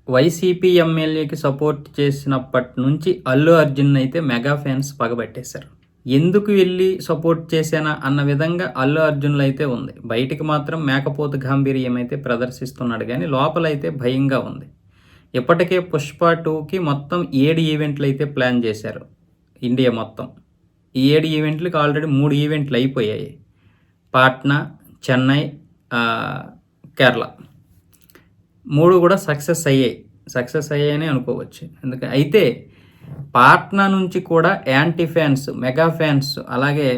YCP ఎమ్మెల్యేకి support చేసినప్పటి నుంచి అల్లు అర్జున్ అయితే మెగా ఫ్యాన్స్ పగబట్టేశారు. ఎందుకు వెళ్ళి సపోర్ట్ చేశానా అన్న విధంగా అల్లు అర్జున్‌లో అయితే ఉంది. బయటికి మాత్రం మేకపోతు గాంభీర్యం అయితే ప్రదర్శిస్తున్నాడు గానీ, లోపలైతే భయంగా ఉంది. ఇప్పటికే 'పుష్ప 2'కి మొత్తం 7 ఈవెంట్లు అయితే ప్లాన్ చేశారు ఇండియా మొత్తం. ఈ 7 ఈవెంట్లకి ఆల్రెడీ 3 ఈవెంట్లు అయిపోయాయి. పాట్నా, చెన్నై, కేరళ. 3 కూడా సక్సెస్ అయ్యాయని అనుకోవచ్చు. అయితే పాట్నా నుంచి కూడా యాంటీ ఫ్యాన్స్, మెగా ఫ్యాన్స్, అలాగే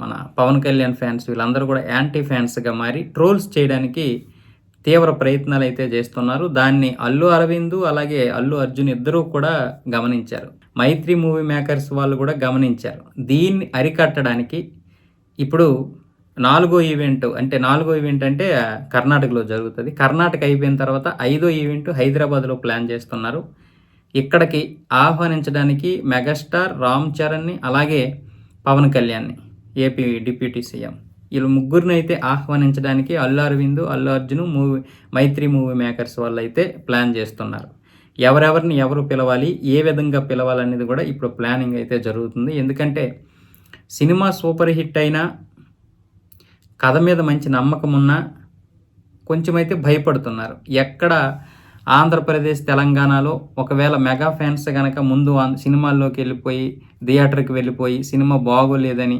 మన పవన్ కళ్యాణ్ ఫ్యాన్స్ వీళ్ళందరూ కూడా యాంటీ ఫ్యాన్స్‌గా మారి ట్రోల్స్ చేయడానికి తీవ్ర ప్రయత్నాలు అయితే చేస్తున్నారు. దాన్ని అల్లు అరవింద్ అలాగే అల్లు అర్జున్ ఇద్దరూ కూడా గమనించారు. మైత్రి మూవీ మేకర్స్ వాళ్ళు కూడా గమనించారు. దీన్ని అరికట్టడానికి ఇప్పుడు నాలుగో ఈవెంట్ అంటే కర్ణాటకలో జరుగుతుంది. కర్ణాటక అయిపోయిన తర్వాత 5వ ఈవెంట్ హైదరాబాద్‌లో ప్లాన్ చేస్తున్నారు. ఇక్కడికి ఆహ్వానించడానికి మెగాస్టార్ రామ్ చరణ్‌ని అలాగే పవన్ కళ్యాణ్‌ని, ఏపీ డిప్యూటీ సీఎం, వీళ్ళు ముగ్గురిని అయితే ఆహ్వానించడానికి అల్లు అరవింద్, అల్లు అర్జున్ మైత్రి మూవీ మేకర్స్ వాళ్ళు అయితే ప్లాన్ చేస్తున్నారు. ఎవరెవరిని ఎవరు పిలవాలి, ఏ విధంగా పిలవాలనేది కూడా ఇప్పుడు ప్లానింగ్ అయితే జరుగుతుంది. ఎందుకంటే సినిమా సూపర్ హిట్ అయినా, కథ మీద మంచి నమ్మకం ఉన్నా కొంచెమైతే భయపడుతున్నారు. ఎక్కడ ఆంధ్రప్రదేశ్, తెలంగాణలో ఒకవేళ మెగా ఫ్యాన్స్ కనుక ముందు సినిమాల్లోకి వెళ్ళిపోయి, థియేటర్కి వెళ్ళిపోయి సినిమా బాగోలేదని,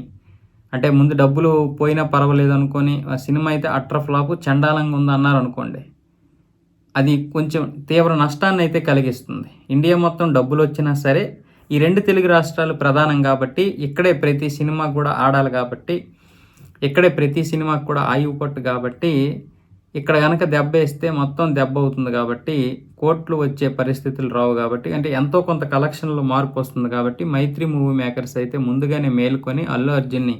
అంటే ముందు డబ్బులు పోయినా పర్వాలేదు అనుకొని ఆ సినిమా అయితే అట్టర్ ఫ్లాపు చండాలంగా ఉందన్నారు అనుకోండి, అది కొంచెం తీవ్ర నష్టాన్ని అయితే కలిగిస్తుంది. ఇండియా మొత్తం డబ్బులు వచ్చినా సరే ఈ 2 తెలుగు రాష్ట్రాలు ప్రధానం కాబట్టి, ఇక్కడే ప్రతి సినిమా కూడా ఆడాలి కాబట్టి, ఇక్కడే ప్రతి సినిమాకు కూడా ఆయువు పట్టు కాబట్టి, ఇక్కడ కనుక దెబ్బ వేస్తే మొత్తం దెబ్బ అవుతుంది కాబట్టి, కోట్లు వచ్చే పరిస్థితులు రావు కాబట్టి, అంటే ఎంతో కొంత కలెక్షన్లో మార్పు వస్తుంది కాబట్టి, మైత్రి మూవీ మేకర్స్ అయితే ముందుగానే మేలుకొని అల్లు అర్జున్ని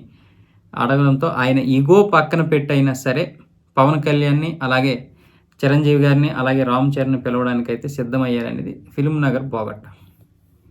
అడగడంతో ఆయన ఈగో పక్కన పెట్టైనా సరే పవన్ కళ్యాణ్‌ని, అలాగే చిరంజీవి గారిని, అలాగే రామ్ చరణ్‌ని పిలవడానికైతే సిద్ధమయ్యారనేది ఫిల్మ్ నగర్ బోగట్టా.